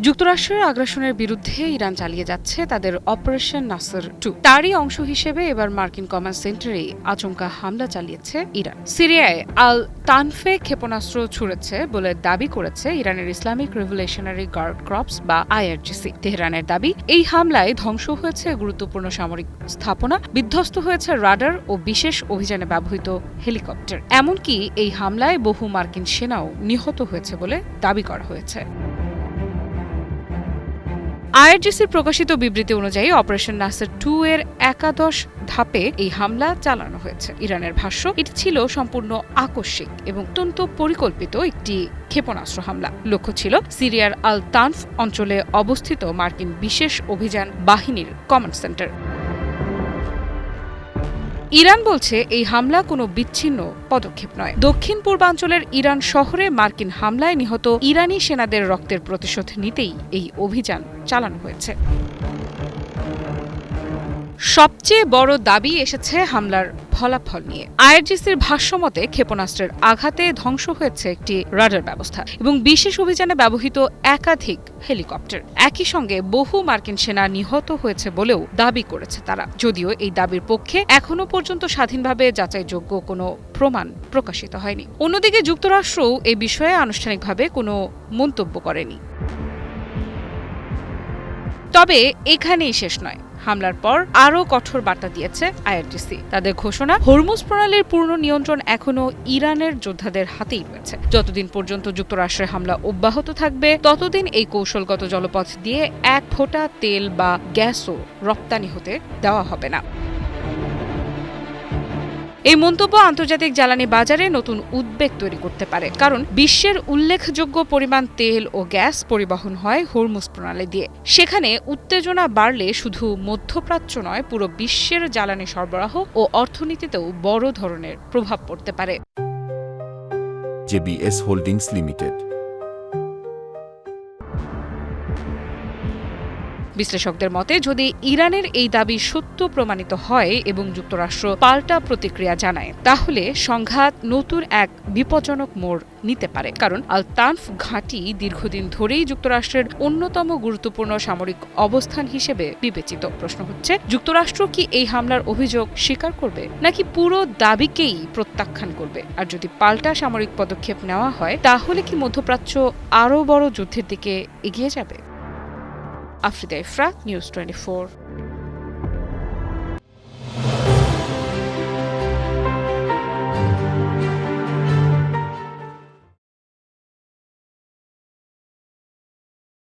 যুক্তরাষ্ট্রের আগ্রাসনের বিরুদ্ধে ইরান চালিয়ে যাচ্ছে তাদের অপারেশন নাসর 2। তারই অংশ হিসেবে এবার মার্কিন কমান্ড সেন্টারে আচমকা হামলা চালিয়েছে ইরান। সিরিয়ায় আল তানফে ক্ষেপণাস্ত্র ছুড়েছে বলে দাবি করেছে ইরানের ইসলামিক রেভলিউশনারি গার্ড কর্পস বা আইআরজিসি। তেহরানের দাবি, এই হামলায় ধ্বংস হয়েছে গুরুত্বপূর্ণ সামরিক স্থাপনা, বিধ্বস্ত হয়েছে রাডার ও বিশেষ অভিযানে ব্যবহৃত হেলিকপ্টার। এমনকি এই হামলায় বহু মার্কিন সেনাও নিহত হয়েছে বলে দাবি করা হয়েছে। আইআরজিসির প্রকাশিত বিবৃতি অনুযায়ী অপারেশন নাসর 2 এর একাদশ ধাপে এই হামলা চালানো হয়েছে। ইরানের ভাষ্য, এটি ছিল সম্পূর্ণ আকস্মিক এবং অত্যন্ত পরিকল্পিত একটি ক্ষেপণাস্ত্র হামলা। লক্ষ্য ছিল সিরিয়ার আল তানফ অঞ্চলে অবস্থিত মার্কিন বিশেষ অভিযান বাহিনীর কমান্ড সেন্টার। ইরান বলছে এই হামলা কোনো বিচ্ছিন্ন পদক্ষেপ নয়। দক্ষিণ পূর্বাঞ্চলের ইরান শহরে মার্কিন হামলায় নিহত ইরানি সেনাদের রক্তের প্রতিশোধ নিতেই এই অভিযান চালানো হয়েছে। সবচেয়ে বড় দাবি এসেছে হামলার ফলাফল নিয়ে। আইআরজিসির ভাষ্যমতে ক্ষেপণাস্ত্রের আঘাতে ধ্বংস হয়েছে একটি রাডার ব্যবস্থা এবং বিশেষ অভিযানে ব্যবহৃত একাধিক হেলিকপ্টার। একই সঙ্গে বহু মার্কিন সেনা নিহত হয়েছে বলেও দাবি করেছে তারা, যদিও এই দাবির পক্ষে এখনো পর্যন্ত স্বাধীনভাবে যাচাইযোগ্য কোনো প্রমাণ প্রকাশিত হয়নি। অন্যদিকে যুক্তরাষ্ট্রও এই বিষয়ে আনুষ্ঠানিকভাবে কোনো মন্তব্য করেনি। তবে এখানেই শেষ নয়। হামলার পর আরও কঠোর বার্তা দিয়েছে আইআরজিসি। তাদের ঘোষণা, হরমুজ প্রণালীর পূর্ণ নিয়ন্ত্রণ এখনও ইরানের যোদ্ধাদের হাতেই রয়েছে। যতদিন পর্যন্ত যুক্তরাষ্ট্রের হামলা অব্যাহত থাকবে, ততদিন এই কৌশলগত জলপথ দিয়ে এক ফোঁটা তেল বা গ্যাসও রপ্তানি হতে দেওয়া হবে না। এই মন্তব্য আন্তর্জাতিক জ্বালানি বাজারে নতুন উদ্বেগ তৈরি করতে পারে, কারণ বিশ্বের উল্লেখযোগ্য পরিমাণ তেল ও গ্যাস পরিবহন হয় হরমুজ প্রণালী দিয়ে। সেখানে উত্তেজনা বাড়লে শুধু মধ্যপ্রাচ্য নয়, পুরো বিশ্বের জ্বালানি সরবরাহ ও অর্থনীতিতেও বড় ধরনের প্রভাব পড়তে পারে। JBS holdings limited. বিশ্লেষকদের মতে, যদি ইরানের এই দাবি সত্য প্রমাণিত হয় এবং যুক্তরাষ্ট্র পাল্টা প্রতিক্রিয়া জানায়, তাহলে সংঘাত নতুন এক বিপজ্জনক মোড় নিতে পারে। কারণ আল তানফ ঘাঁটি দীর্ঘদিন ধরেই যুক্তরাষ্ট্রের অন্যতম গুরুত্বপূর্ণ সামরিক অবস্থান হিসেবে বিবেচিত। প্রশ্ন হচ্ছে, যুক্তরাষ্ট্র কি এই হামলার অভিযোগ স্বীকার করবে নাকি পুরো দাবিকেই প্রত্যাখ্যান করবে? আর যদি পাল্টা সামরিক পদক্ষেপ নেওয়া হয়, তাহলে কি মধ্যপ্রাচ্য আরও বড় যুদ্ধের দিকে এগিয়ে যাবে? আফ্রিদা ইফরা, নিউজ 24।